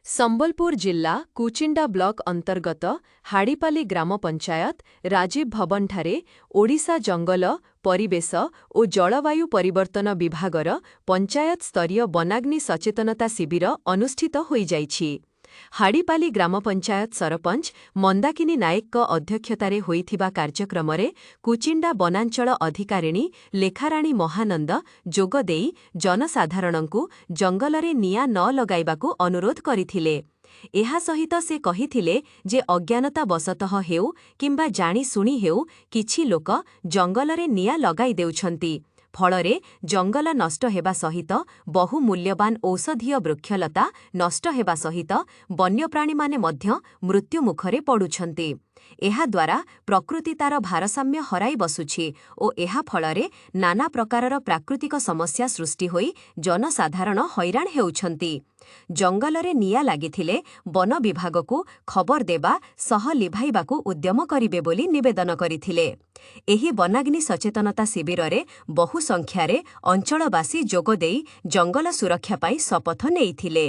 ସମ୍ବଲପୁର ଜିଲ୍ଲା କୁଚିଣ୍ଡା ବ୍ଲକ ଅନ୍ତର୍ଗତ ହାଡ଼ିପାଲି ଗ୍ରାମ ପଞ୍ଚାୟତ ରାଜୀବ ଭବନଠାରେ ଓଡ଼ିଶା ଜଙ୍ଗଲ, ପରିବେଶ ଓ ଜଳବାୟୁ ପରିବର୍ତ୍ତନ ବିଭାଗର ପଞ୍ଚାୟତ ସ୍ତରୀୟ ବନାଗ୍ନି ସଚେତନତା ଶିବିର ଅନୁଷ୍ଠିତ ହୋଇଯାଇଛି। ହାଡ଼ିପାଲି ଗ୍ରାମ ପଞ୍ଚାୟତ ସରପଞ୍ଚ ମନ୍ଦାକିନୀ ନାୟକଙ୍କ ଅଧ୍ୟକ୍ଷତାରେ ହୋଇଥିବା କାର୍ଯ୍ୟକ୍ରମରେ କୁଚିଣ୍ଡା ବନାଞ୍ଚଳ ଅଧିକାରିଣୀ ଲେଖାରାଣୀ ମହାନନ୍ଦ ଯୋଗଦେଇ ଜନସାଧାରଣଙ୍କୁ ଜଙ୍ଗଲରେ ନିଆଁ ନ ଲଗାଇବାକୁ ଅନୁରୋଧ କରିଥିଲେ। ଏହା ସହିତ ସେ କହିଥିଲେ ଯେ ଅଜ୍ଞାନତାବଶତଃ ହେଉ କିମ୍ବା ଜାଣିଶୁଣି ହେଉ କିଛି ଲୋକ ଜଙ୍ଗଲରେ ନିଆଁ ଲଗାଇ ଦେଉଛନ୍ତି। ଫଳରେ ଜଙ୍ଗଲ ନଷ୍ଟ ହେବା ସହିତ ବହୁ ମୂଲ୍ୟବାନ ଔଷଧୀୟ ବୃକ୍ଷଲତା ନଷ୍ଟ ହେବା ସହିତ ବନ୍ୟପ୍ରାଣୀମାନେ ମଧ୍ୟ ମୃତ୍ୟୁମୁଖରେ ପଡ଼ୁଛନ୍ତି। ଏହାଦ୍ୱାରା ପ୍ରକୃତି ତାର ଭାରସାମ୍ୟ ହରାଇ ବସୁଛି ଓ ଏହା ଫଳରେ ନାନା ପ୍ରକାରର ପ୍ରାକୃତିକ ସମସ୍ୟା ସୃଷ୍ଟି ହୋଇ ଜନସାଧାରଣ ହଇରାଣ ହେଉଛନ୍ତି। ଜଙ୍ଗଲରେ ନିଆଁ ଲାଗିଥିଲେ ବନ ବିଭାଗକୁ ଖବର ଦେବା ସହ ଲିଭାଇବାକୁ ଉଦ୍ୟମ କରିବେ ବୋଲି ନିବେଦନ କରିଥିଲେ। ଏହି ବନାଗ୍ନି ସଚେତନତା ଶିବିରରେ ବହୁ ସଂଖ୍ୟାରେ ଅଞ୍ଚଳବାସୀ ଯୋଗଦେଇ ଜଙ୍ଗଲ ସୁରକ୍ଷା ପାଇଁ ଶପଥ ନେଇଥିଲେ।